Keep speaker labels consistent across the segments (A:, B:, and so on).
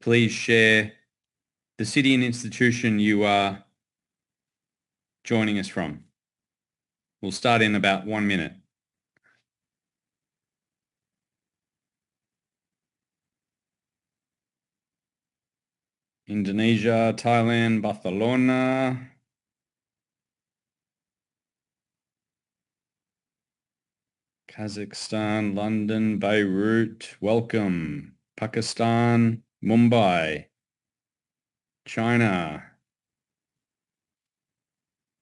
A: please share the city and institution you are joining us from. We'll start in about 1 minute. Indonesia, Thailand, Barcelona. Kazakhstan, London, Beirut, welcome. Pakistan, Mumbai, China,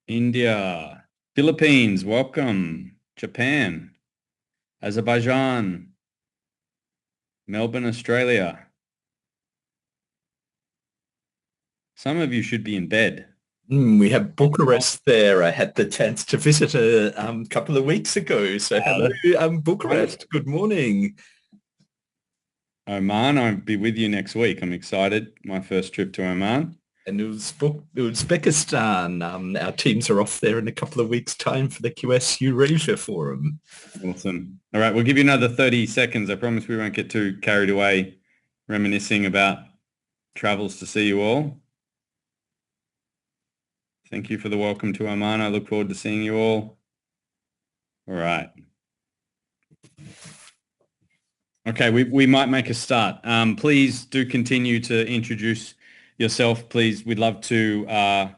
A: India, Philippines, welcome. Japan, Azerbaijan, Melbourne, Australia. Some of you should be in bed.
B: We have Bucharest there. I had the chance to visit a couple of weeks ago. So hello, Bucharest. Good morning.
A: Oman, I'll be with you next week. I'm excited. My first trip to Oman.
B: And Uzbekistan. Our teams are off there in a couple of weeks' time for the QS Eurasia Forum.
A: Awesome. All right, we'll give you another 30 seconds. I promise we won't get too carried away reminiscing about travels to see you all. Thank you for the welcome to Oman. I look forward to seeing you all. All right. Okay, we might make a start. Please do continue to introduce yourself, please. We'd love to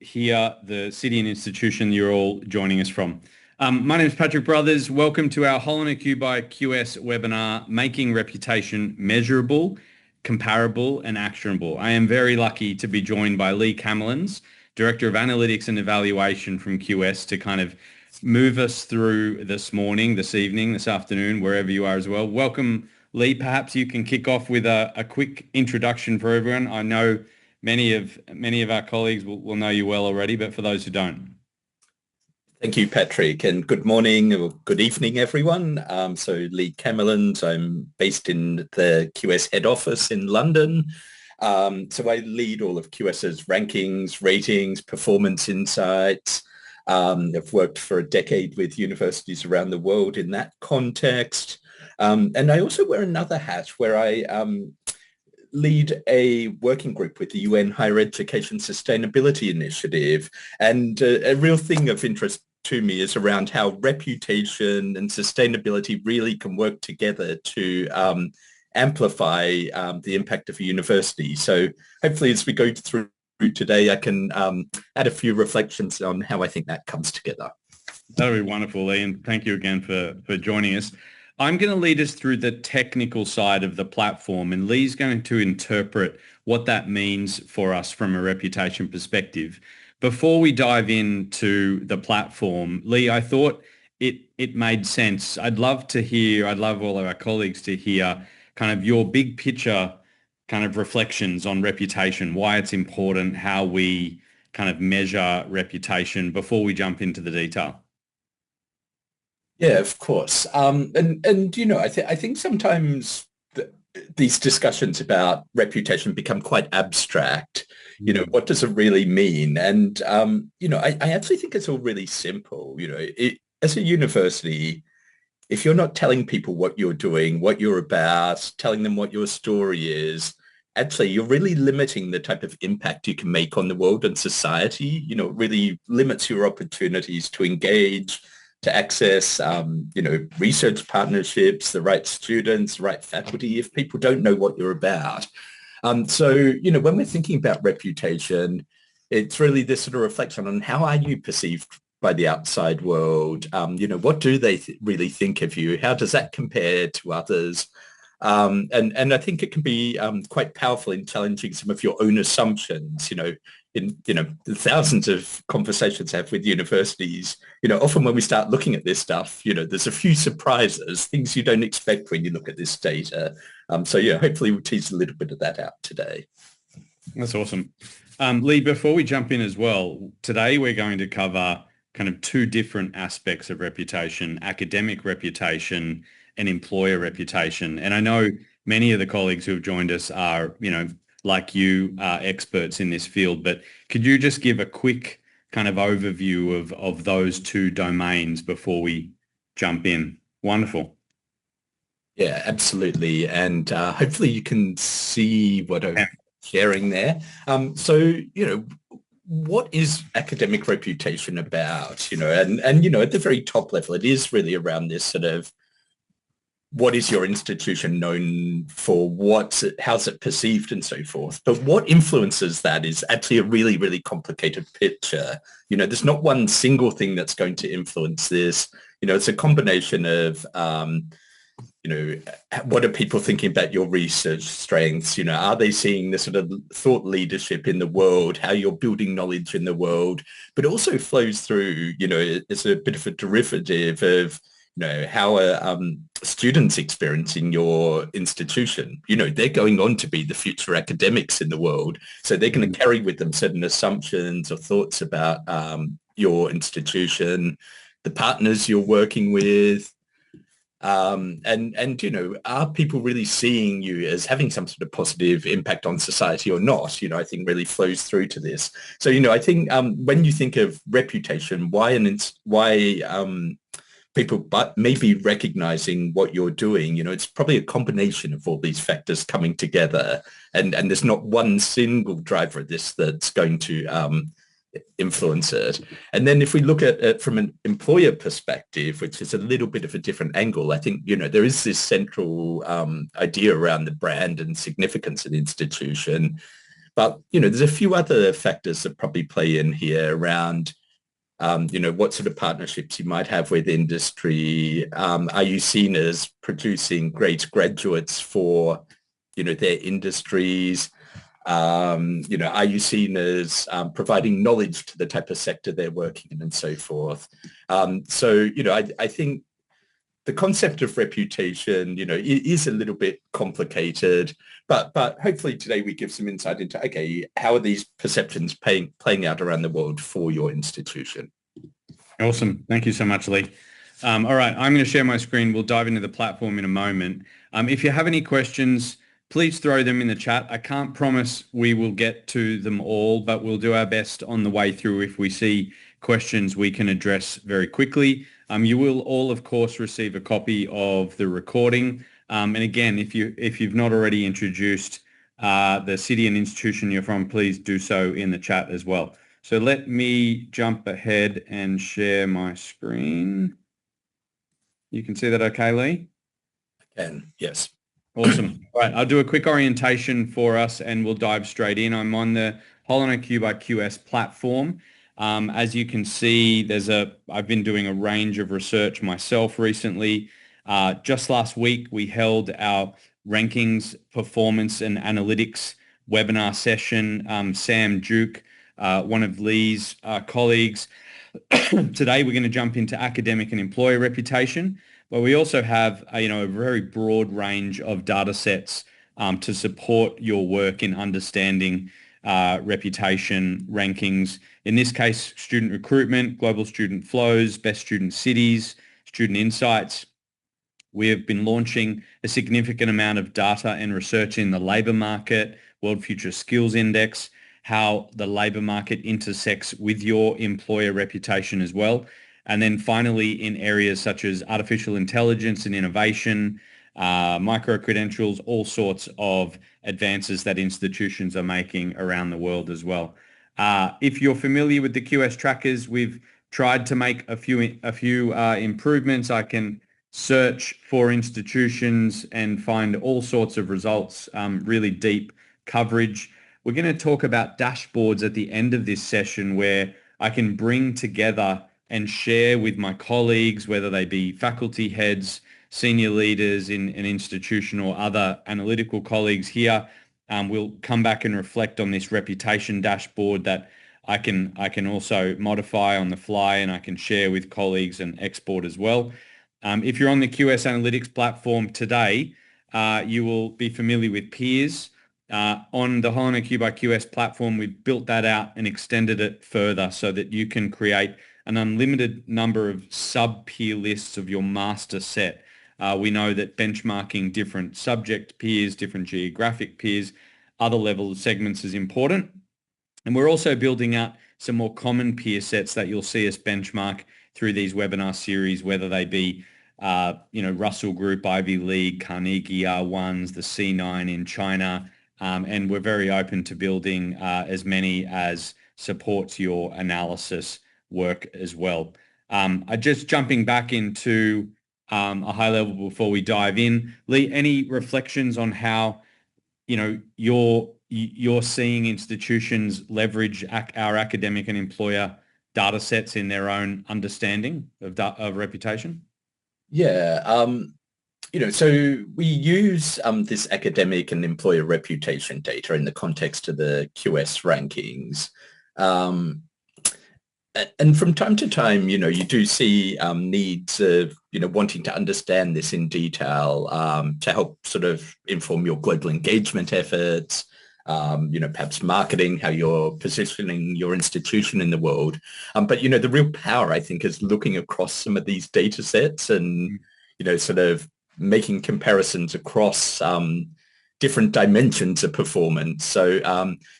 A: hear the city and institution you're all joining us from. My name is Patrick Brothers. Welcome to our Hole in a Q by QS webinar, Making Reputation Measurable, Comparable and Actionable. I am very lucky to be joined by Lee Camelins, Director of Analytics and Evaluation from QS, to kind of move us through this morning, this evening, this afternoon, wherever you are as well. Welcome, Lee. Perhaps you can kick off with a quick introduction for everyone. I know many of our colleagues will know you well already, but for those who don't.
B: Thank you, Patrick, and good morning or good evening, everyone. So Lee Camelins, I'm based in the QS head office in London. So I lead all of QS's rankings, ratings, performance insights. I've worked for a decade with universities around the world in that context. And I also wear another hat where I lead a working group with the UN Higher Education Sustainability Initiative. And a real thing of interest to me is around how reputation and sustainability really can work together to amplify the impact of a university. So hopefully as we go through today, I can add a few reflections on how I think that comes together.
A: That would be wonderful, Lee, and thank you again for joining us. I'm going to lead us through the technical side of the platform, and Lee's going to interpret what that means for us from a reputation perspective. Before we dive into the platform, Lee, I thought it made sense. I'd love all of our colleagues to hear kind of your big picture kind of reflections on reputation, why it's important, how we kind of measure reputation before we jump into the detail.
B: Yeah, of course. And you know, I think sometimes these discussions about reputation become quite abstract. You know, what does it really mean? And you know, I actually think it's all really simple. You know, as a university, if you're not telling people what you're doing, what you're about, telling them what your story is, actually, you're really limiting the type of impact you can make on the world and society. You know, it really limits your opportunities to engage, to access, you know, research partnerships, the right students, the right faculty, if people don't know what you're about. So, you know, when we're thinking about reputation, it's really this sort of reflection on how are you perceived by the outside world? You know, what do they really think of you? How does that compare to others? And I think it can be quite powerful in challenging some of your own assumptions. You know, the thousands of conversations I have with universities, you know, often when we start looking at this stuff, you know, there's a few surprises, things you don't expect when you look at this data. So yeah, hopefully we'll tease a little bit of that out today.
A: That's awesome. Lee, before we jump in as well, today we're going to cover kind of two different aspects of reputation: academic reputation and employer reputation. And I know many of the colleagues who have joined us are, you know, like you, are experts in this field, but could you just give a quick kind of overview of those two domains before we jump in? Wonderful.
B: Yeah, absolutely. And hopefully you can see what I'm
A: Yeah.
B: sharing there. So, what is academic reputation about? And at the very top level, it is really around this sort of what is your institution known for? How's it perceived and so forth. But what influences that is actually a really, really complicated picture. There's not one single thing that's going to influence this. It's a combination of you know, what are people thinking about your research strengths? Are they seeing the sort of thought leadership in the world, how you're building knowledge in the world, but also flows through, it's a bit of a derivative of, how are students experiencing your institution? They're going on to be the future academics in the world. So they're going to carry with them certain assumptions or thoughts about your institution, the partners you're working with, and are people really seeing you as having some sort of positive impact on society or not? I think really flows through to this. So I think when you think of reputation, why people but maybe recognizing what you're doing, it's probably a combination of all these factors coming together, and there's not one single driver of this that's going to influence it. And then if we look at it from an employer perspective, which is a little bit of a different angle, I think, there is this central idea around the brand and significance of the institution. But, there's a few other factors that probably play in here around, what sort of partnerships you might have with industry. Are you seen as producing great graduates for, their industries? Are you seen as providing knowledge to the type of sector they're working in and so forth? I think the concept of reputation, it is a little bit complicated, but hopefully today we give some insight into, okay, how are these perceptions playing out around the world for your institution?
A: Awesome. Thank you so much, Lee. All right, I'm going to share my screen. We'll dive into the platform in a moment. If you have any questions, please throw them in the chat. I can't promise we will get to them all, but we'll do our best on the way through. If we see questions we can address very quickly. You will all, of course, receive a copy of the recording. And again, if you've not already introduced the city and institution you're from, please do so in the chat as well. So let me jump ahead and share my screen. You can see that okay, Lee?
B: And yes.
A: Awesome. All right, I'll do a quick orientation for us and we'll dive straight in. I'm on the HoloNoQ by QS platform. As you can see, I've been doing a range of research myself recently. Just last week, we held our rankings, performance and analytics webinar session. Sam Duke, one of Lee's colleagues. Today, we're going to jump into academic and employer reputation. But we also have a very broad range of data sets to support your work in understanding reputation rankings. In this case, student recruitment, global student flows, best student cities, student insights. We have been launching a significant amount of data and research in the labour market, World Future Skills Index, how the labour market intersects with your employer reputation as well. And then finally, in areas such as artificial intelligence and innovation, micro-credentials, all sorts of advances that institutions are making around the world as well. If you're familiar with the QS trackers, we've tried to make a few improvements. I can search for institutions and find all sorts of results, really deep coverage. We're going to talk about dashboards at the end of this session where I can bring together and share with my colleagues, whether they be faculty heads, senior leaders in an institution or other analytical colleagues here. We'll come back and reflect on this reputation dashboard that I can also modify on the fly and I can share with colleagues and export as well. If you're on the QS Analytics platform today, you will be familiar with peers. On the HoloNoQ by QS platform, we've built that out and extended it further so that you can create an unlimited number of sub-peer lists of your master set. We know that benchmarking different subject peers, different geographic peers, other level of segments is important. And we're also building out some more common peer sets that you'll see us benchmark through these webinar series, whether they be Russell Group, Ivy League, Carnegie R1s, the C9 in China. And we're very open to building as many as supports your analysis work as well. I just jumping back into a high level before we dive in. Lee, any reflections on how you're seeing institutions leverage our academic and employer data sets in their own understanding of reputation?
B: Yeah. So we use this academic and employer reputation data in the context of the QS rankings. Um, and from time to time, you do see needs of, wanting to understand this in detail to help sort of inform your global engagement efforts, perhaps marketing, how you're positioning your institution in the world. But, the real power, I think, is looking across some of these data sets and, sort of making comparisons across different dimensions of performance. So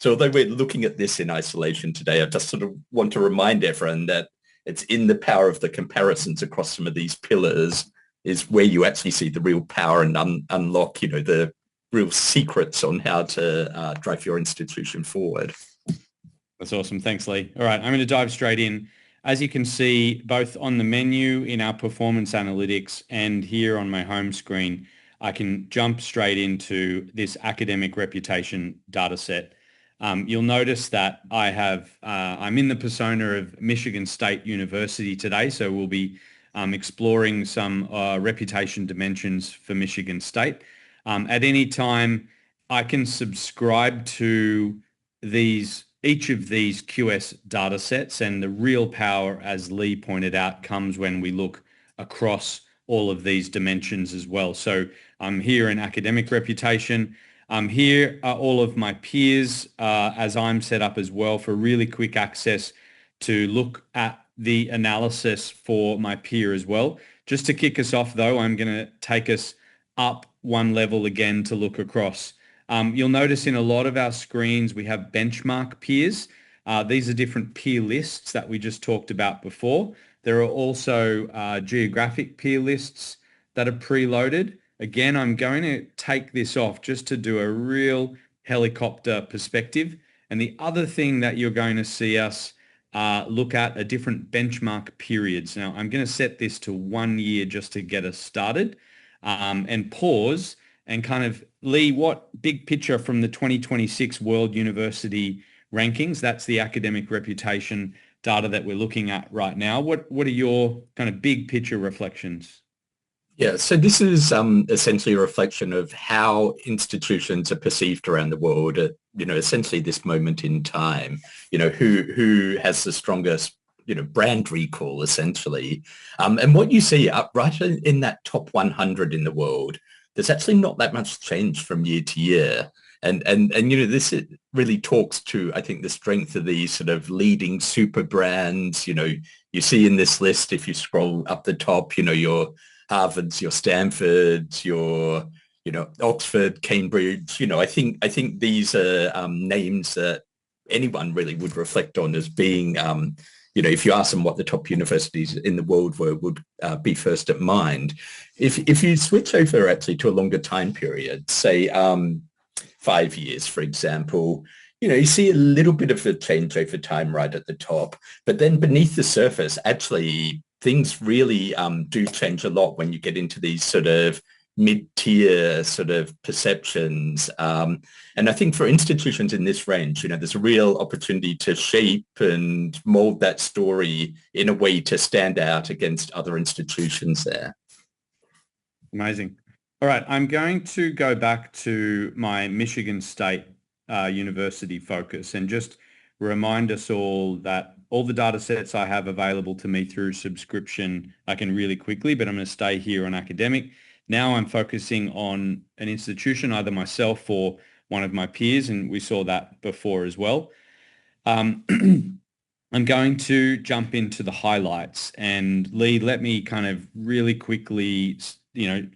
B: although we're looking at this in isolation today, I just sort of want to remind everyone that it's in the power of the comparisons across some of these pillars is where you actually see the real power and unlock, the real secrets on how to drive your institution forward.
A: That's awesome. Thanks, Lee. All right, I'm going to dive straight in. As you can see, both on the menu in our performance analytics and here on my home screen, I can jump straight into this academic reputation data set. You'll notice that I'm in the persona of Michigan State University today, so we'll be exploring some reputation dimensions for Michigan State. At any time, I can subscribe to each of these QS data sets, and the real power, as Lee pointed out, comes when we look across all of these dimensions as well. So I'm here in academic reputation. Here are all of my peers as I'm set up as well for really quick access to look at the analysis for my peer as well. Just to kick us off though, I'm going to take us up one level again to look across. You'll notice in a lot of our screens, we have benchmark peers. These are different peer lists that we just talked about before. There are also geographic peer lists that are preloaded. Again, I'm going to take this off just to do a real helicopter perspective. And the other thing that you're going to see us look at are different benchmark periods. Now, I'm going to set this to 1 year just to get us started and pause and kind of, Lee, what big picture from the 2026 World University rankings? That's the academic reputation data that we're looking at right now. What are your kind of big picture reflections?
B: Yeah, so this is essentially a reflection of how institutions are perceived around the world at, essentially this moment in time, who has the strongest, brand recall, essentially. And what you see up right in that top 100 in the world, there's actually not that much change from year to year. And this really talks to, I think, the strength of these sort of leading super brands. You see in this list, if you scroll up the top, your Harvard's, your Stanford's, your, Oxford, Cambridge. I think these are names that anyone really would reflect on as being, if you ask them what the top universities in the world were, would be first at mind. If you switch over actually to a longer time period, say 5 years, for example, you see a little bit of a change over time right at the top, but then beneath the surface, actually, things really do change a lot when you get into these sort of mid-tier sort of perceptions. And I think for institutions in this range, there's a real opportunity to shape and mold that story in a way to stand out against other institutions there.
A: Amazing. All right, I'm going to go back to my Michigan State University focus and just remind us all that all the data sets I have available to me through subscription, I can really quickly, but I'm going to stay here on academic. Now I'm focusing on an institution, either myself or one of my peers, and we saw that before as well. I'm going to jump into the highlights, and Lee, let me kind of really quickly,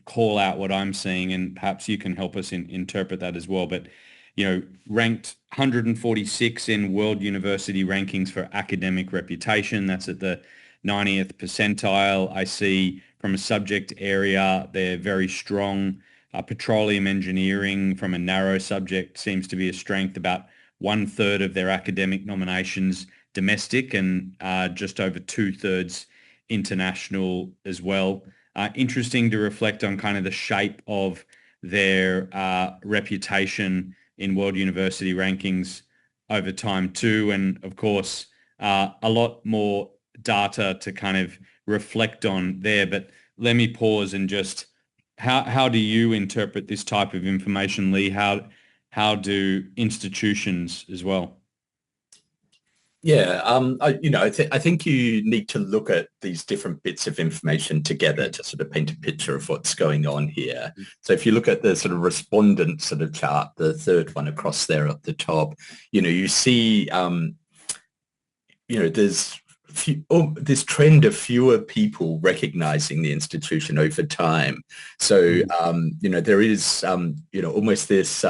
A: call out what I'm seeing, and perhaps you can help us interpret that as well. But ranked 146 in World University rankings for academic reputation. That's at the 90th percentile. I see from a subject area. They're very strong. Petroleum engineering from a narrow subject seems to be a strength. About 1/3 of their academic nominations domestic and just over 2/3 international as well. Interesting to reflect on kind of the shape of their reputation in world university rankings over time too. And of course, a lot more data to kind of reflect on there. But let me pause and just how do you interpret this type of information, Lee? How do institutions as well?
B: Yeah, I think you need to look at these different bits of information together to sort of paint a picture of what's going on here. So if you look at the sort of respondent sort of chart, the third one across there at the top, you see, there's this trend of fewer people recognizing the institution over time. So, there is, almost this,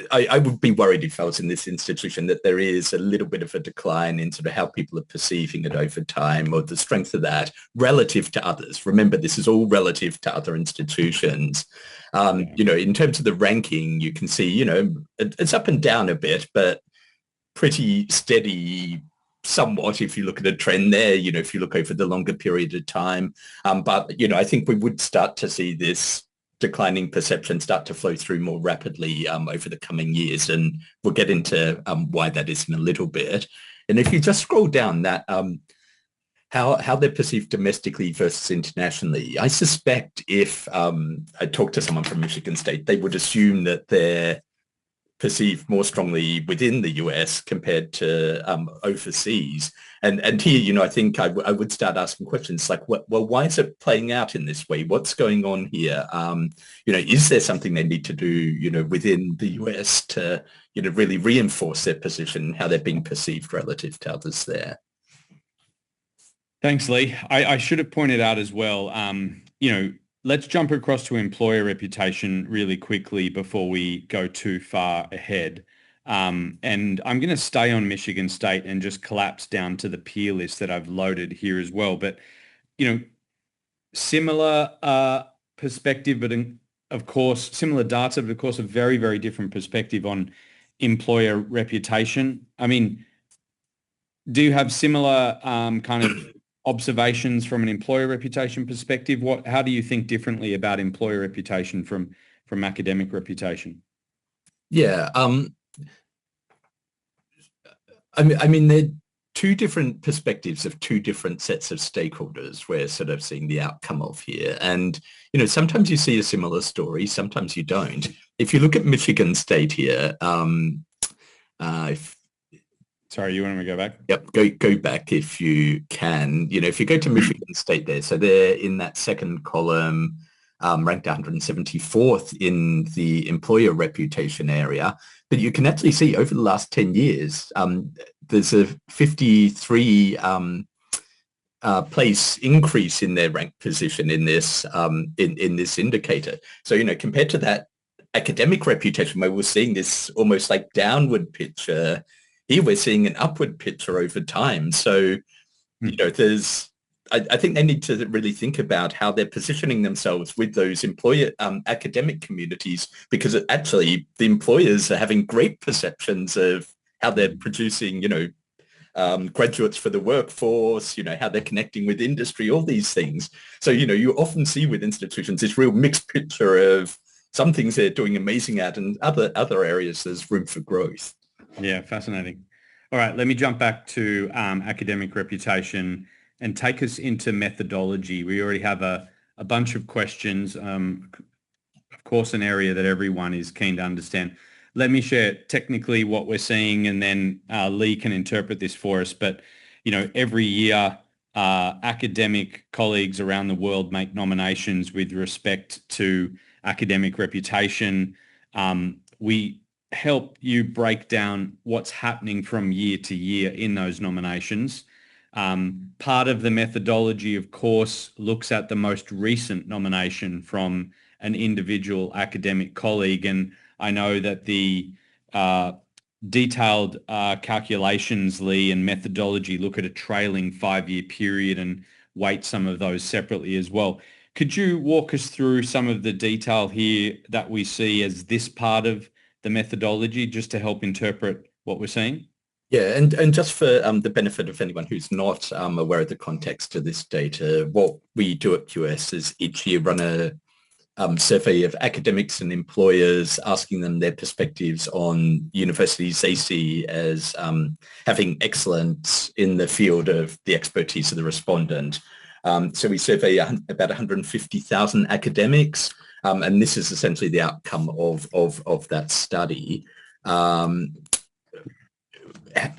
B: I would be worried if I was in this institution that there is a little bit of a decline in sort of how people are perceiving it over time, or the strength of that relative to others. Remember, this is all relative to other institutions. In terms of the ranking, you can see, it's up and down a bit, but pretty steady somewhat if you look at a trend there, if you look over the longer period of time. But I think we would start to see this declining perception start to flow through more rapidly over the coming years. And we'll get into why that is in a little bit. And if you just scroll down that, how they're perceived domestically versus internationally, I suspect if I talked to someone from Michigan State, they would assume that they're perceived more strongly within the US compared to overseas. And here, I think I would start asking questions like, well, why is it playing out in this way? What's going on here? Is there something they need to do, within the US to, really reinforce their position, how they're being perceived relative to others there?
A: Thanks, Lee. I should have pointed out as well, let's jump across to employer reputation really quickly before we go too far ahead. And I'm going to stay on Michigan State and just collapse down to the peer list that I've loaded here as well. But, similar perspective, but of course, similar data, but of course, a very, very different perspective on employer reputation. I mean, do you have similar kind of observations from an employer reputation perspective? How do you think differently about employer reputation from academic reputation?
B: Yeah, I mean, they're two different perspectives of two different sets of stakeholders we're sort of seeing the outcome of here. And, sometimes you see a similar story, sometimes you don't. If you look at Michigan State here,
A: Sorry, you want me to go back?
B: Yep, go back if you can. If you go to Michigan State there, so they're in that second column, ranked 174th in the employer reputation area. But you can actually see over the last 10 years, there's a 53 place increase in their rank position in this in this indicator. So, compared to that academic reputation where we're seeing this almost like downward picture, here we're seeing an upward picture over time. So, I think they need to really think about how they're positioning themselves with those employer academic communities, because actually the employers are having great perceptions of how they're producing, graduates for the workforce, how they're connecting with industry, all these things. So, you often see with institutions this real mixed picture of some things they're doing amazing at, and other areas there's room for growth.
A: Yeah, fascinating. All right, let me jump back to academic reputation and take us into methodology. We already have a bunch of questions, of course, an area that everyone is keen to understand. Let me share technically what we're seeing, and then Lee can interpret this for us. But, every year, academic colleagues around the world make nominations with respect to academic reputation. We help you break down what's happening from year to year in those nominations. Part of the methodology, of course, looks at the most recent nomination from an individual academic colleague. And I know that the detailed calculations, Lee, and methodology look at a trailing 5-year period and weight some of those separately as well. Could you walk us through some of the detail here that we see as this part of the methodology, just to help interpret what we're seeing?
B: Yeah, and just for the benefit of anyone who's not aware of the context of this data, what we do at QS is each year run a survey of academics and employers, asking them their perspectives on universities they see as having excellence in the field of the expertise of the respondent. So we survey about 150,000 academics, and this is essentially the outcome of that study.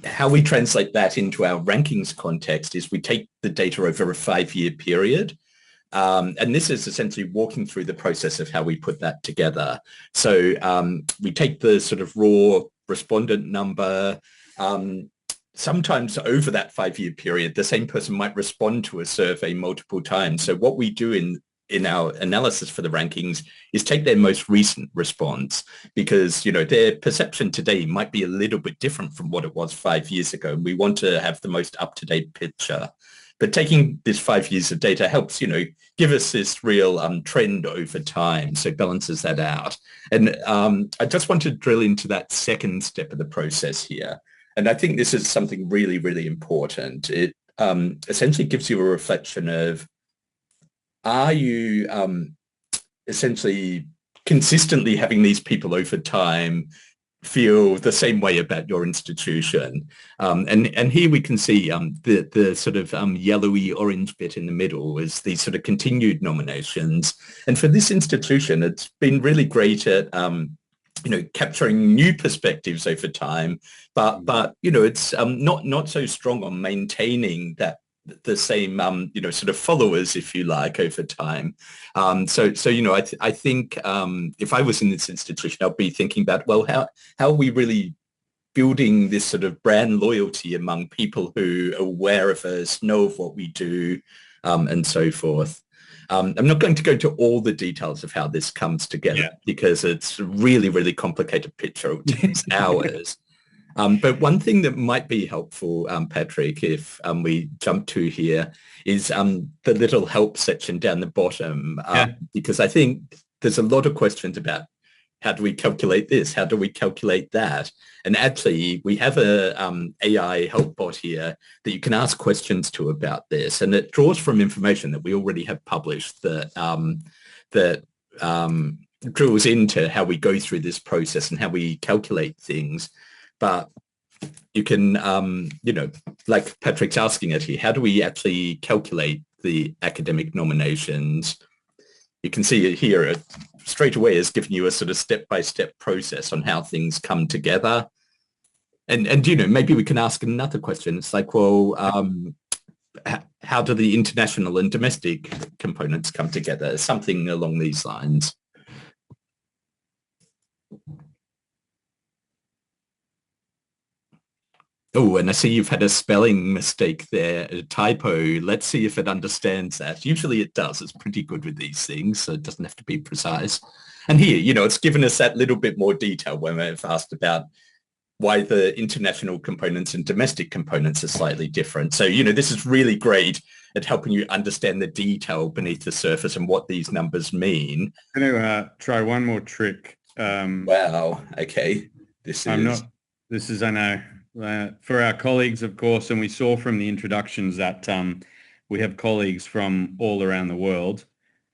B: How we translate that into our rankings context is we take the data over a 5-year period. And this is essentially walking through the process of how we put that together. So we take the sort of raw respondent number. Sometimes over that 5-year period, the same person might respond to a survey multiple times. So what we do in our analysis for the rankings is take their most recent response, because, you know, their perception today might be a little bit different from what it was 5 years ago. And we want to have the most up-to-date picture. But taking this 5 years of data helps, you know, give us this real trend over time. So it balances that out. And I just want to drill into that second step of the process here. And I think this is something really, really important. It essentially gives you a reflection of, are you essentially consistently having these people over time feel the same way about your institution? And here we can see the sort of yellowy orange bit in the middle is these sort of continued nominations. And for this institution, it's been really great at you know, capturing new perspectives over time, but you know, it's not so strong on maintaining that the same you know, sort of followers, if you like, over time. So you know, I think if I was in this institution, I'd be thinking about, well, how are we really building this sort of brand loyalty among people who are aware of us, know of what we do, and so forth. I'm not going to go into all the details of how this comes together, because it's a really, really complicated picture. It takes hours. But one thing that might be helpful, Patrick, if we jump to here, is the little help section down the bottom, because I think there's a lot of questions about, how do we calculate this? How do we calculate that? And actually, we have a AI help bot here that you can ask questions to about this, and it draws from information that we already have published that drills into how we go through this process and how we calculate things. But you can, you know, like Patrick's asking it here, how do we actually calculate the academic nominations? You can see it here, it straight away has given you a sort of step-by-step process on how things come together. And you know, maybe we can ask another question. It's like, well, how do the international and domestic components come together? Something along these lines. Oh, and I see you've had a spelling mistake there, a typo. Let's see if it understands that. Usually it does. It's pretty good with these things, so it doesn't have to be precise. And here, you know, it's given us that little bit more detail when we've asked about why the international components and domestic components are slightly different. So, you know, this is really great at helping you understand the detail beneath the surface and what these numbers mean.
A: I'm going to try one more trick.
B: Wow. Okay. I
A: know. For our colleagues, of course, and we saw from the introductions that we have colleagues from all around the world,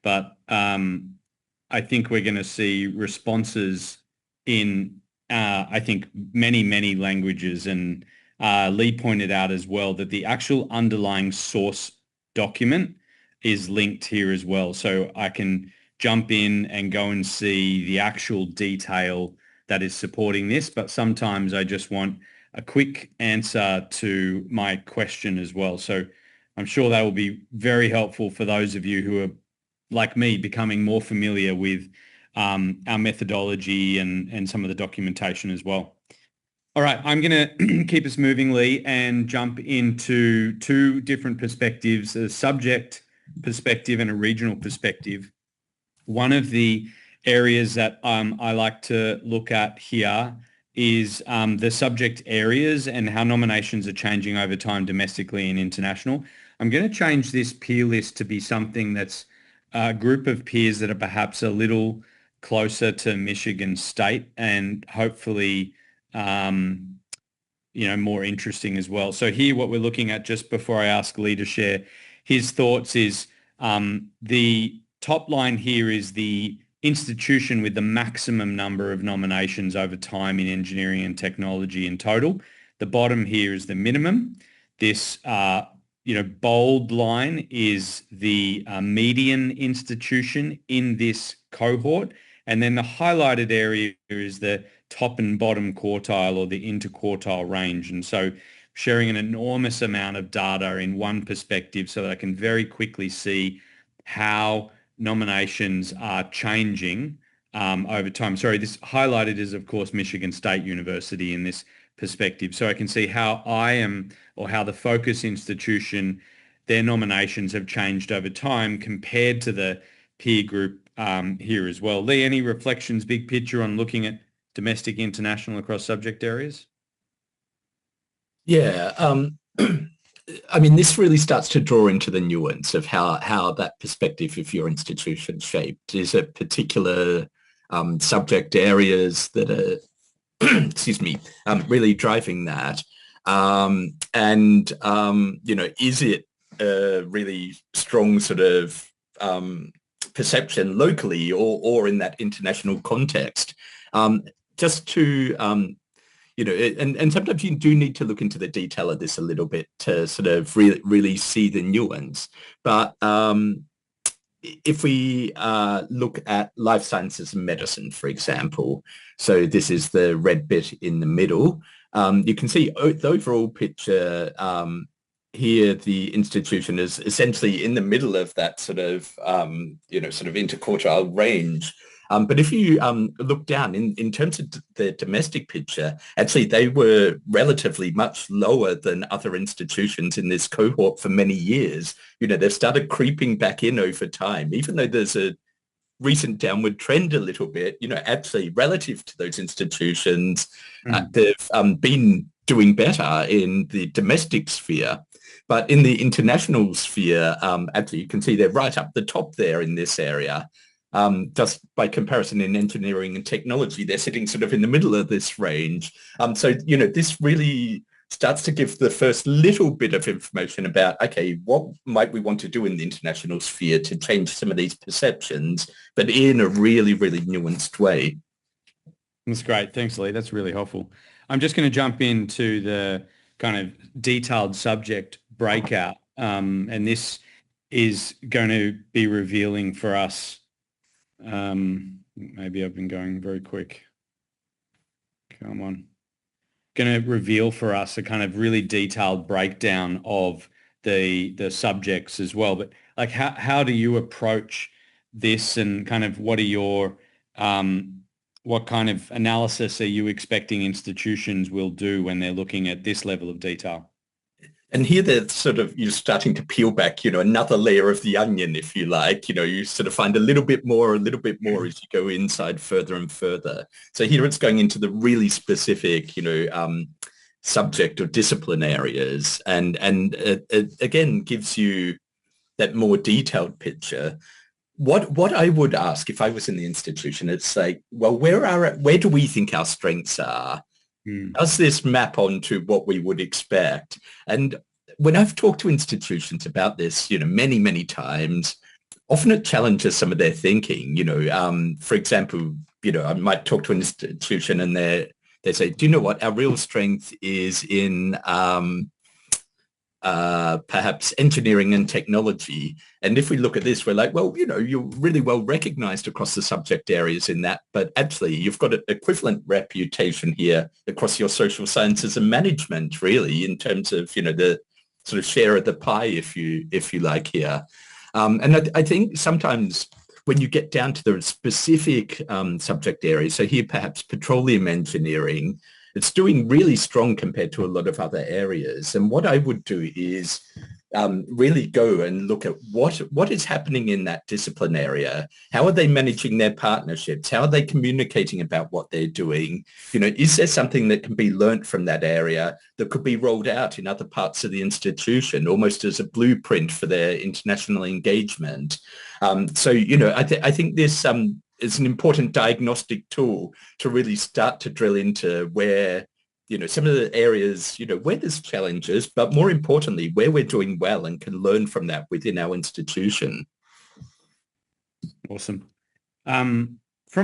A: but I think we're going to see responses in, I think, many, many languages. And Lee pointed out as well that the actual underlying source document is linked here as well. So I can jump in and go and see the actual detail that is supporting this, but sometimes I just want a quick answer to my question as well. So I'm sure that will be very helpful for those of you who are, like me, becoming more familiar with our methodology and some of the documentation as well. All right, I'm going to keep us moving, Lee, and jump into two different perspectives, a subject perspective and a regional perspective. One of the areas that I like to look at here is the subject areas and how nominations are changing over time domestically and international. I'm going to change this peer list to be something that's a group of peers that are perhaps a little closer to Michigan State and hopefully, more interesting as well. So here, what we're looking at just before I ask Lee to share his thoughts is the top line here is the institution with the maximum number of nominations over time in engineering and technology in total. The bottom here is the minimum. This bold line is the median institution in this cohort. And then the highlighted area is the top and bottom quartile or the interquartile range. And so sharing an enormous amount of data in one perspective so that I can very quickly see how nominations are changing over time. Sorry, this highlighted is, of course, Michigan State University in this perspective. So I can see how I am, or how the focus institution, their nominations have changed over time compared to the peer group here as well. Lee, any reflections, big picture on looking at domestic, international across subject areas?
B: Yeah. I mean, this really starts to draw into the nuance of how that perspective of your institution shaped. Is it particular subject areas that are, excuse me, really driving that? Is it a really strong sort of perception locally or in that international context? Just to and sometimes you do need to look into the detail of this a little bit to sort of really see the nuance. But if we look at life sciences and medicine, for example, so this is the red bit in the middle, you can see the overall picture here. The institution is essentially in the middle of that sort of, sort of interquartile range. But if you look down in terms of the domestic picture, actually they were relatively much lower than other institutions in this cohort for many years. They've started creeping back in over time, even though there's a recent downward trend a little bit, actually relative to those institutions, they've been doing better in the domestic sphere. But in the international sphere, actually, you can see they're right up the top there in this area. Just by comparison in engineering and technology, they're sitting sort of in the middle of this range. So, this really starts to give the first little bit of information about, okay, what might we want to do in the international sphere to change some of these perceptions, but in a really, really nuanced way.
A: That's great. Thanks, Lee. That's really helpful. I'm just going to jump into the kind of detailed subject breakout. And this is going to be revealing for us. Maybe I've been going very quick. Come on. Going to reveal for us a kind of really detailed breakdown of the subjects as well. But like, how do you approach this, and kind of what are your what kind of analysis are you expecting institutions will do when they're looking at this level of detail?
B: And here they're sort of, you're starting to peel back, another layer of the onion, if you like. You sort of find a little bit more as you go inside further and further. So here it's going into the really specific, subject or discipline areas, and it again gives you that more detailed picture. What I would ask if I was in the institution, it's like, well, where do we think our strengths are? Does this map onto what we would expect? And when I've talked to institutions about this, many, many times, often it challenges some of their thinking. For example, I might talk to an institution and they say, do you know what? Our real strength is in perhaps engineering and technology. And if we look at this, we're like, well, you're really well recognized across the subject areas in that, but actually you've got an equivalent reputation here across your social sciences and management, really, in terms of, the sort of share of the pie, if you like here. And I think sometimes when you get down to the specific subject areas, so here perhaps petroleum engineering, it's doing really strong compared to a lot of other areas. And what I would do is really go and look at what is happening in that discipline area. How are they managing their partnerships? How are they communicating about what they're doing? Is there something that can be learnt from that area that could be rolled out in other parts of the institution, almost as a blueprint for their international engagement? I think this is an important diagnostic tool to really start to drill into where some of the areas, where there's challenges, but more importantly, where we're doing well and can learn from that within our institution.
A: Awesome. From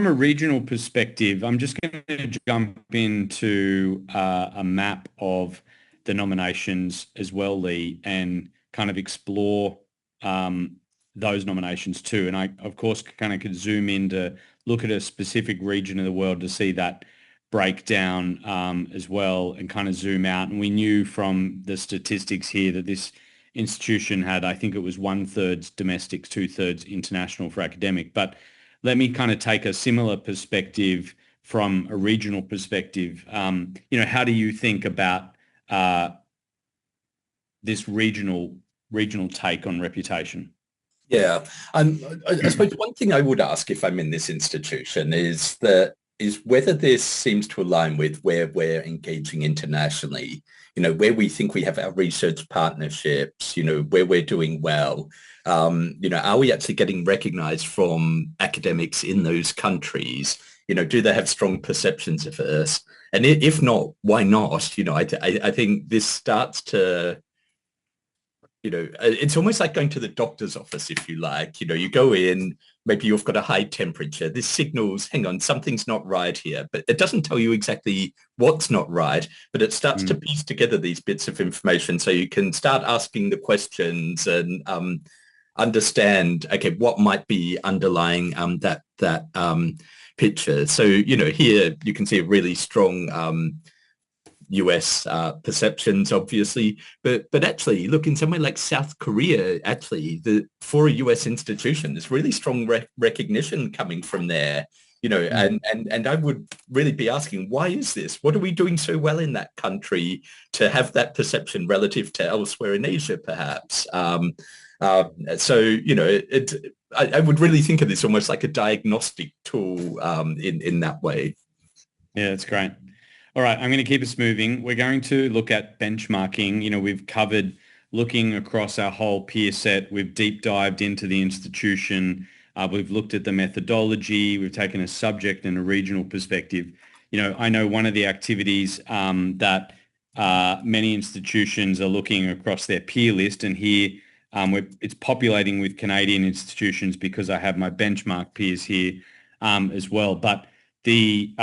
A: a regional perspective, I'm just going to jump into a map of the nominations as well, Lee, and kind of explore those nominations too. And I, of course, kind of could zoom in to look at a specific region of the world to see that breakdown as well, and kind of zoom out. And we knew from the statistics here that this institution had, I think it was 1/3 domestic, 2/3 international for academic. But let me kind of take a similar perspective from a regional perspective. How do you think about this regional take on reputation?
B: Yeah, I suppose one thing I would ask if I'm in this institution is whether this seems to align with where we're engaging internationally, where we think we have our research partnerships, where we're doing well. Are we actually getting recognized from academics in those countries? Do they have strong perceptions of us? And if not, why not? I think this starts to, it's almost like going to the doctor's office, if you like. You go in, maybe you've got a high temperature. This signals, hang on, something's not right here. But it doesn't tell you exactly what's not right, but it starts to piece together these bits of information so you can start asking the questions and understand, okay, what might be underlying that picture. So, here you can see a really strong US perceptions, obviously, but actually, look, in somewhere like South Korea, actually, for a US institution, there's really strong recognition coming from there. And I would really be asking, why is this? What are we doing so well in that country to have that perception relative to elsewhere in Asia, perhaps? I would really think of this almost like a diagnostic tool in that way.
A: Yeah, that's great. All right, I'm going to keep us moving. We're going to look at benchmarking. We've covered looking across our whole peer set. We've deep dived into the institution. We've looked at the methodology. We've taken a subject and a regional perspective. I know one of the activities that many institutions are looking across their peer list, and here it's populating with Canadian institutions because I have my benchmark peers here as well. But the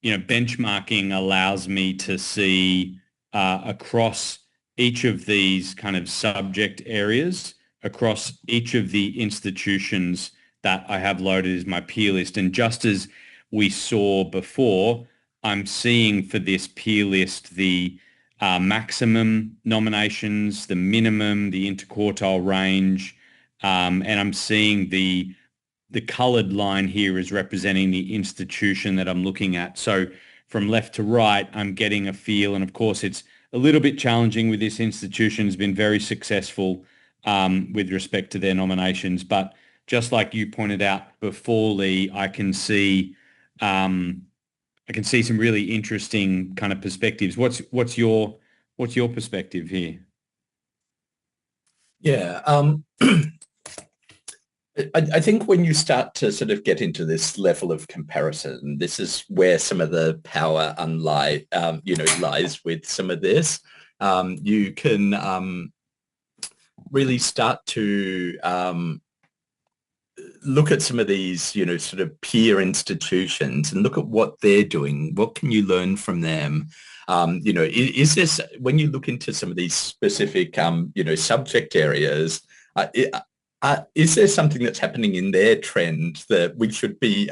A: benchmarking allows me to see across each of these kind of subject areas, across each of the institutions that I have loaded as my peer list. And just as we saw before, I'm seeing for this peer list the maximum nominations, the minimum, the interquartile range, and I'm seeing the colored line here is representing the institution that I'm looking at. So from left to right, I'm getting a feel. And of course, it's a little bit challenging with this institution. It's been very successful with respect to their nominations. But just like you pointed out before, Lee, I can see some really interesting kind of perspectives. What's your perspective here?
B: Yeah. I think when you start to sort of get into this level of comparison, this is where some of the power lies with some of this. You can really start to look at some of these, sort of peer institutions and look at what they're doing. What can you learn from them? Is this, when you look into some of these specific, subject areas, is there something that's happening in their trend that we should be,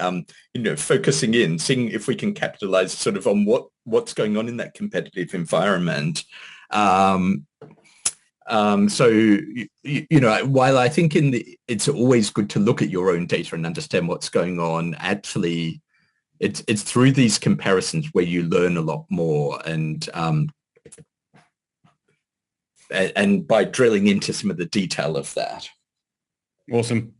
B: focusing in, seeing if we can capitalize sort of on what's going on in that competitive environment? While I think it's always good to look at your own data and understand what's going on, actually, it's through these comparisons where you learn a lot more. And and by drilling into some of the detail of that.
A: Awesome.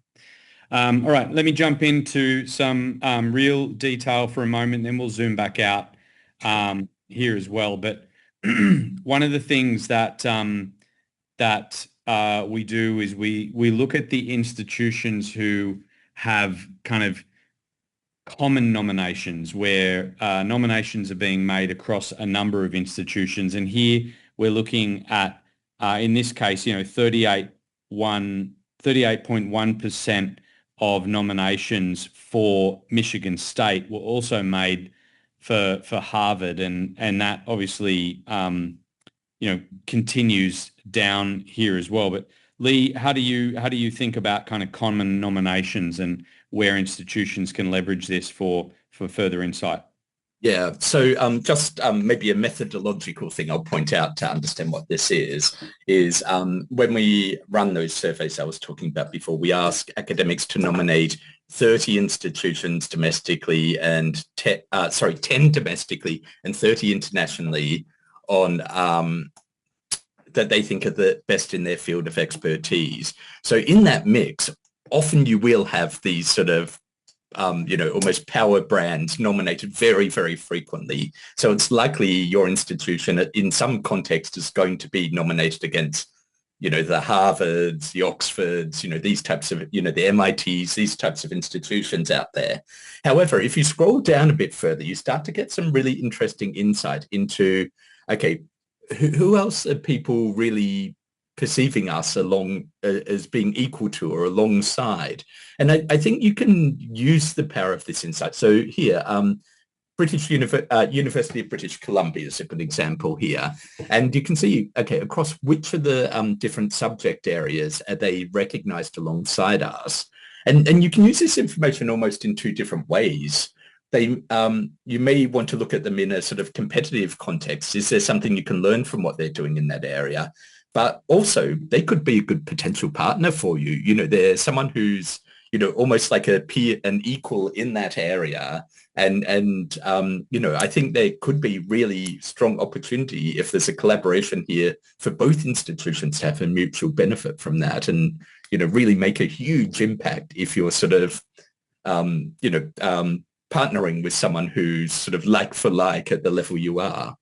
A: All right, let me jump into some real detail for a moment, then we'll zoom back out here as well. But one of the things that we do is we look at the institutions who have kind of common nominations where nominations are being made across a number of institutions. And here we're looking at, in this case, 38.1% of nominations for Michigan State were also made for Harvard. And that obviously, continues down here as well. But Lee, how do you think about kind of common nominations and where institutions can leverage this for further insight?
B: Yeah, so just maybe a methodological thing I'll point out to understand what this is when we run those surveys I was talking about before, we ask academics to nominate 30 institutions domestically and 10 domestically and 30 internationally on that they think are the best in their field of expertise. So in that mix, often you will have these sort of almost power brands nominated very, very frequently. So it's likely your institution in some context is going to be nominated against, the Harvards, the Oxfords, these types of, the MITs, these types of institutions out there. However, if you scroll down a bit further, you start to get some really interesting insight into, okay, who else are people really perceiving us along as being equal to or alongside? And I think you can use the power of this insight. So here, University of British Columbia is a good example here. And you can see, okay, across which of the different subject areas are they recognized alongside us? And you can use this information almost in two different ways. You may want to look at them in a sort of competitive context. Is there something you can learn from what they're doing in that area? But also they could be a good potential partner for you. They're someone who's, almost like a peer, an equal in that area. And I think there could be really strong opportunity if there's a collaboration here for both institutions to have a mutual benefit from that and, really make a huge impact if you're sort of, partnering with someone who's sort of like for like at the level you are.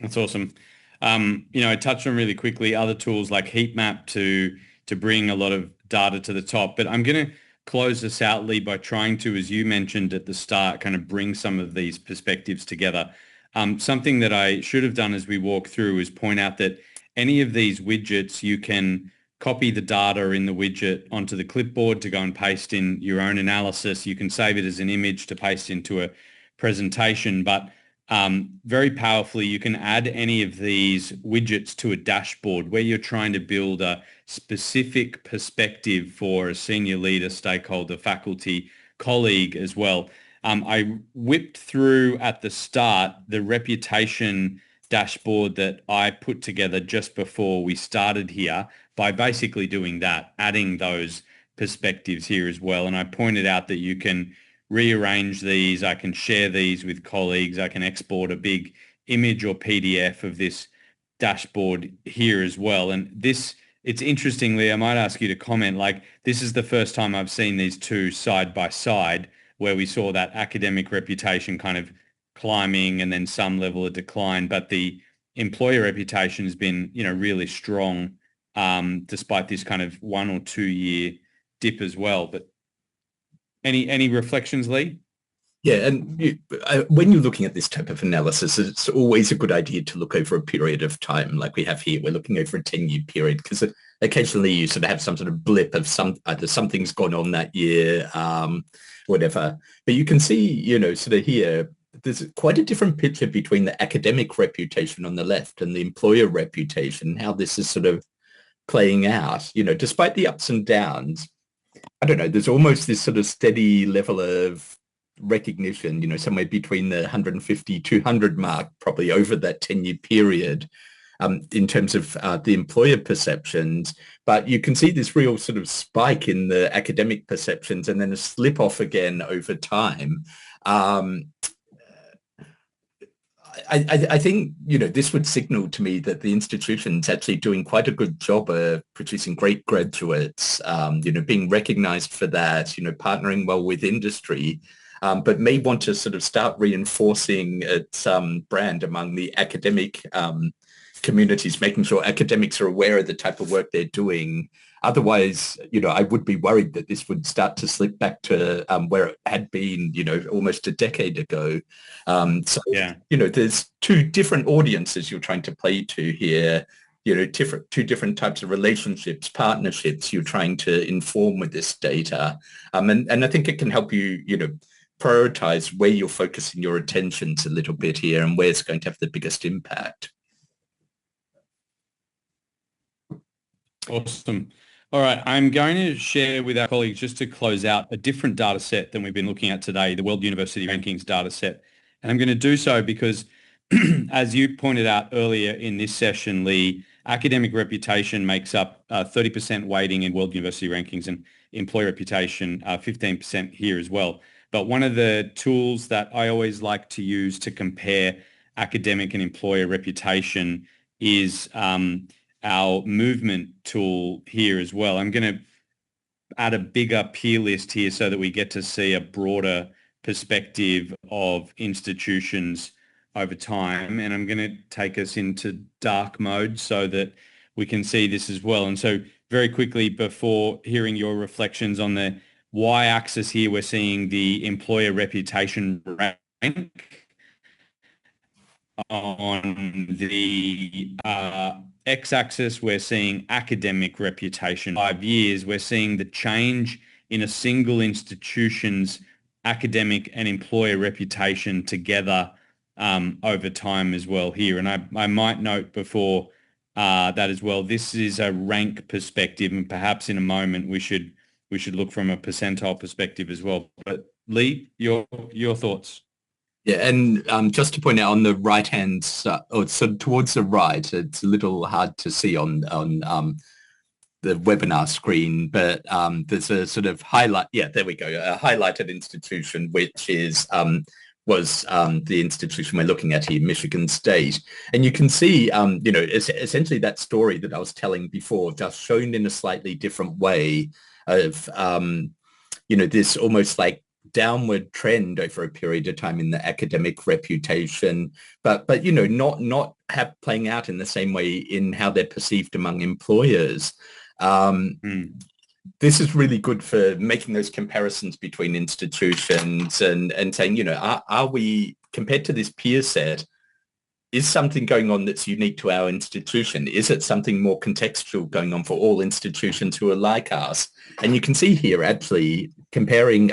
A: That's awesome. I touched on really quickly other tools like heat map to bring a lot of data to the top, but I'm going to close this out, Lee, by trying to, as you mentioned at the start, kind of bring some of these perspectives together. Something that I should have done as we walk through is point out that any of these widgets, you can copy the data in the widget onto the clipboard to go and paste in your own analysis. You can save it as an image to paste into a presentation, but very powerfully, you can add any of these widgets to a dashboard where you're trying to build a specific perspective for a senior leader, stakeholder, faculty, colleague as well. I whipped through at the start the reputation dashboard that I put together just before we started here by basically doing that, adding those perspectives here as well. And I pointed out that you can rearrange these, I can share these with colleagues, I can export a big image or PDF of this dashboard here as well. And this, it's interestingly, I might ask you to comment, like this is the first time I've seen these two side by side where we saw that academic reputation kind of climbing and then some level of decline, but the employer reputation has been, really strong despite this kind of 1 or 2 year dip as well. But any reflections, Lee?
B: Yeah, and when you're looking at this type of analysis, it's always a good idea to look over a period of time like we have here. We're looking over a 10-year period because occasionally you sort of have some sort of blip of either something's gone on that year, whatever. But you can see, sort of here, there's quite a different picture between the academic reputation on the left and the employer reputation, how this is sort of playing out, despite the ups and downs. I don't know, there's almost this sort of steady level of recognition, somewhere between the 150, 200 mark, probably over that 10-year period in terms of the employer perceptions. But you can see this real sort of spike in the academic perceptions and then a slip off again over time. I think, this would signal to me that the institution's actually doing quite a good job of producing great graduates, being recognized for that, partnering well with industry, but may want to sort of start reinforcing its brand among the academic communities, making sure academics are aware of the type of work they're doing. Otherwise, I would be worried that this would start to slip back to where it had been, almost a decade ago. So,
A: Yeah.
B: there's two different audiences you're trying to play to here, two different types of relationships, partnerships you're trying to inform with this data. And I think it can help you, prioritize where you're focusing your attentions a little bit here and where it's going to have the biggest impact.
A: Awesome. All right, I'm going to share with our colleagues just to close out a different data set than we've been looking at today, the World University Rankings data set. And I'm going to do so because, as you pointed out earlier in this session, Lee, academic reputation makes up 30% weighting in World University Rankings and employee reputation 15% here as well. But one of the tools that I always like to use to compare academic and employer reputation is our movement tool here as well. I'm going to add a bigger peer list here so that we get to see a broader perspective of institutions over time. And I'm going to take us into dark mode so that we can see this as well. And so very quickly, before hearing your reflections on the y-axis here, we're seeing the employer reputation rank. On the x-axis, we're seeing academic reputation. 5 years, we're seeing the change in a single institution's academic and employer reputation together over time as well here. And I might note before that as well, this is a rank perspective, and perhaps in a moment we should look from a percentile perspective as well. But Lee, your thoughts?
B: Yeah, and just to point out on the right-hand side, or so towards the right, it's a little hard to see on the webinar screen, but there's a sort of highlight. Yeah, there we go. A highlighted institution, which is was the institution we're looking at here, Michigan State. And you can see, essentially that story that I was telling before, just shown in a slightly different way of, this almost like downward trend over a period of time in the academic reputation, but not playing out in the same way in how they're perceived among employers. This is really good for making those comparisons between institutions and saying, are we, compared to this peer set, is something going on that's unique to our institution? Is it something more contextual going on for all institutions who are like us? And you can see here actually comparing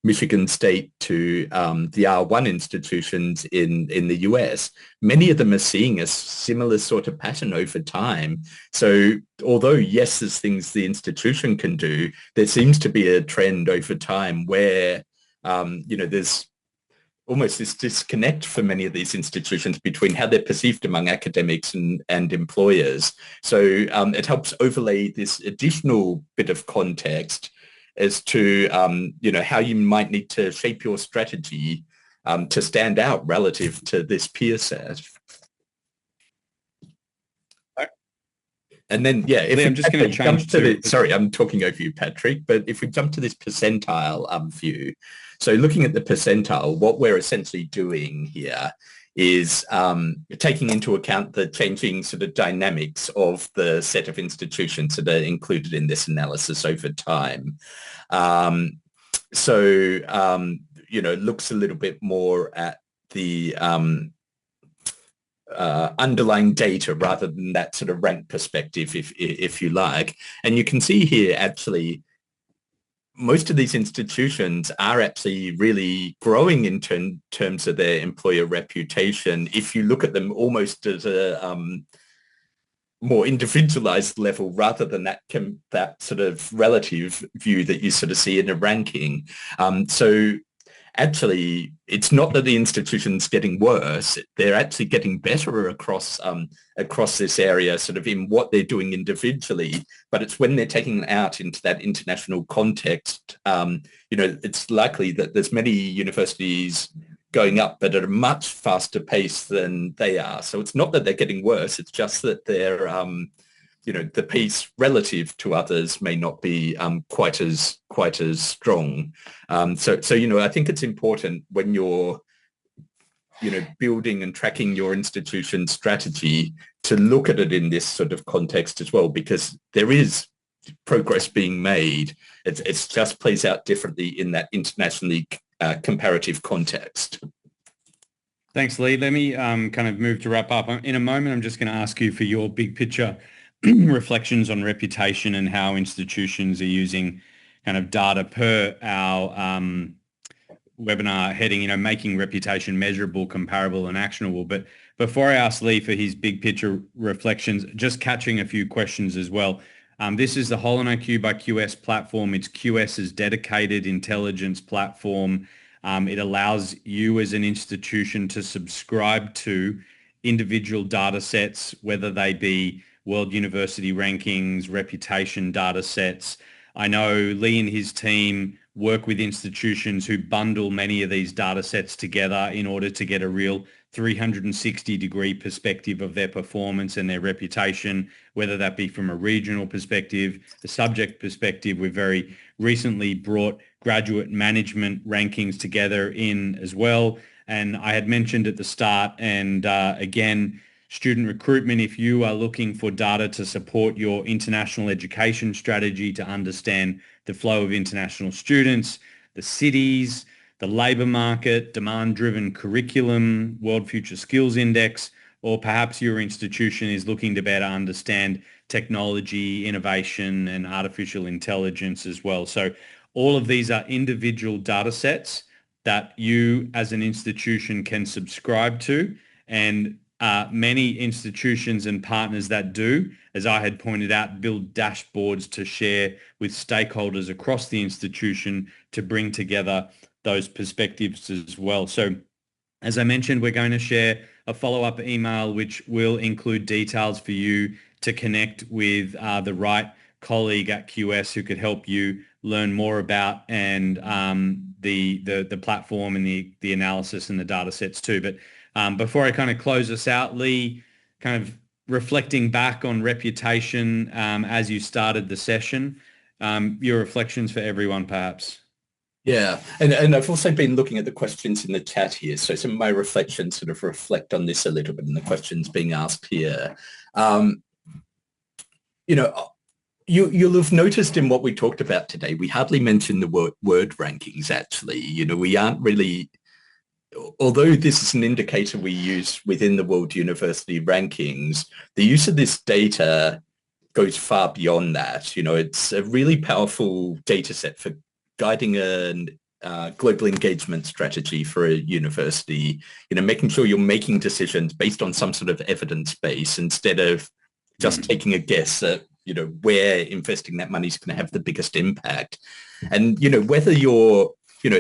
B: Michigan State to the R1 institutions in the US, many of them are seeing a similar sort of pattern over time. So although, yes, there's things the institution can do, there seems to be a trend over time where, there's almost this disconnect for many of these institutions between how they're perceived among academics and employers. So it helps overlay this additional bit of context as to, how you might need to shape your strategy to stand out relative to this peer set. And then, yeah, if
A: I'm just going to change
B: to sorry, I'm talking over you, Patrick, but if we jump to this percentile view, so looking at the percentile, what we're essentially doing here is taking into account the changing sort of dynamics of the set of institutions that are included in this analysis over time. It looks a little bit more at the underlying data rather than that sort of rank perspective, if you like. And you can see here, actually, most of these institutions are actually really growing in terms of their employer reputation. If you look at them almost as a more individualized level rather than that sort of relative view that you sort of see in a ranking. So actually, it's not that the institution's getting worse; they're actually getting better across this area, sort of in what they're doing individually. But it's when they're taking it out into that international context, it's likely that there's many universities going up, but at a much faster pace than they are. So it's not that they're getting worse. It's just that they're, the pace relative to others may not be quite as strong. So I think it's important when you're, building and tracking your institution strategy to look at it in this sort of context as well, because there is progress being made. It's just plays out differently in that internationally comparative context.
A: Thanks, Lee. Let me kind of move to wrap up. In a moment, I'm just going to ask you for your big picture reflections on reputation and how institutions are using kind of data per our webinar heading, making reputation measurable, comparable, and actionable. But before I ask Lee for his big picture reflections, just catching a few questions as well. This is the HoloIQ by QS platform. It's QS's dedicated intelligence platform. It allows you as an institution to subscribe to individual data sets, whether they be World University rankings, reputation data sets. I know Lee and his team work with institutions who bundle many of these data sets together in order to get a real 360-degree perspective of their performance and their reputation, whether that be from a regional perspective, a subject perspective. We've very recently brought graduate management rankings together in as well. And I had mentioned at the start, and again, student recruitment, if you are looking for data to support your international education strategy, to understand the flow of international students, the cities, the labour market, demand-driven curriculum, World Future Skills Index, or perhaps your institution is looking to better understand technology, innovation, and artificial intelligence as well. So all of these are individual data sets that you as an institution can subscribe to, and many institutions and partners that do, as I had pointed out, build dashboards to share with stakeholders across the institution to bring together those perspectives as well. So as I mentioned, we're going to share a follow-up email which will include details for you to connect with the right colleague at QS who could help you learn more about and the platform and the analysis and the data sets too. But before I kind of close us out, Lee, kind of reflecting back on reputation as you started the session, your reflections for everyone perhaps.
B: Yeah, and I've also been looking at the questions in the chat here. So some of my reflections sort of reflect on this a little bit in the questions being asked here. You'll have noticed in what we talked about today, we hardly mentioned the word rankings actually. We aren't really, although this is an indicator we use within the World University rankings, the use of this data goes far beyond that. It's a really powerful data set for guiding a global engagement strategy for a university, making sure you're making decisions based on some sort of evidence base instead of just taking a guess at, where investing that money is going to have the biggest impact. And, whether you're,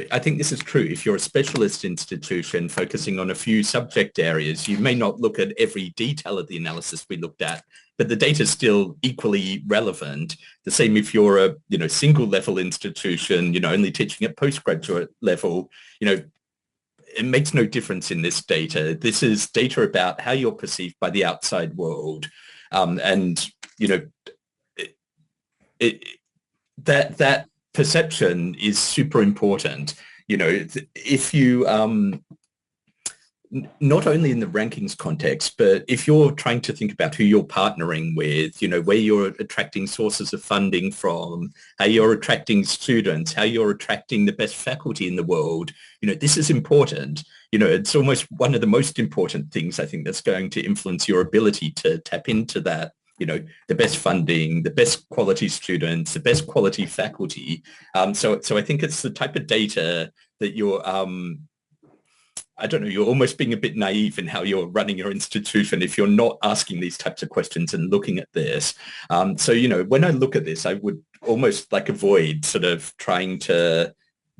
B: I think this is true. If you're a specialist institution focusing on a few subject areas, you may not look at every detail of the analysis we looked at, but the data is still equally relevant. The same if you're a, single level institution, only teaching at postgraduate level, it makes no difference in this data. This is data about how you're perceived by the outside world. That perception is super important. If you not only in the rankings context, but if you're trying to think about who you're partnering with, where you're attracting sources of funding from, how you're attracting students, how you're attracting the best faculty in the world, this is important. It's almost one of the most important things I think that's going to influence your ability to tap into that, the best funding, the best quality students, the best quality faculty. So I think it's the type of data that you're, I don't know, you're almost being a bit naive in how you're running your institution if you're not asking these types of questions and looking at this. So when I look at this, I would almost avoid sort of trying to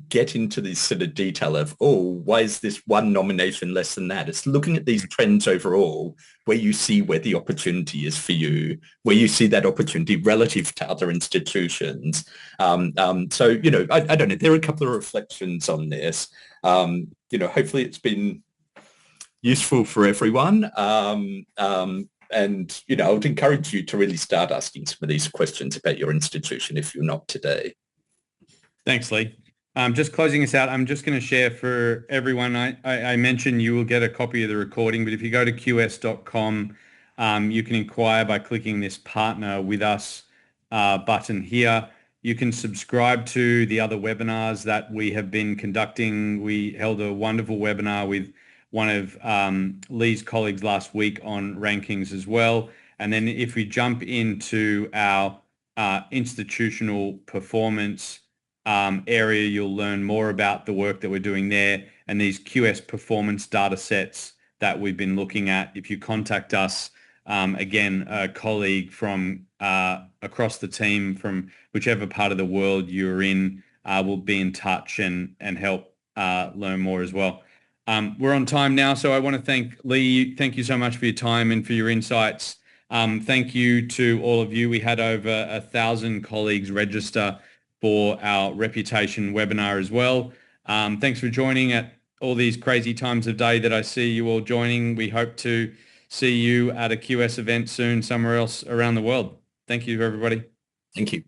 B: get into this sort of detail of, oh, why is this one nomination less than that? It's looking at these trends overall, where you see where the opportunity is for you, where you see that opportunity relative to other institutions. So, I don't know, there are a couple of reflections on this. Hopefully it's been useful for everyone. And, I would encourage you to really start asking some of these questions about your institution if you're not today.
A: Thanks, Lee. Just closing us out, I'm just going to share for everyone. I mentioned you will get a copy of the recording, but if you go to qs.com, you can inquire by clicking this Partner with Us button here. You can subscribe to the other webinars that we have been conducting. We held a wonderful webinar with one of Lee's colleagues last week on rankings as well. And then if we jump into our institutional performance area, you'll learn more about the work that we're doing there and these QS performance data sets that we've been looking at. If you contact us, again, a colleague from across the team from whichever part of the world you're in will be in touch and help learn more as well. We're on time now, so I want to thank Lee. Thank you so much for your time and for your insights. Thank you to all of you. We had over 1,000 colleagues register for our reputation webinar as well. Thanks for joining at all these crazy times of day that I see you all joining. We hope to see you at a QS event soon somewhere else around the world. Thank you, everybody.
B: Thank you.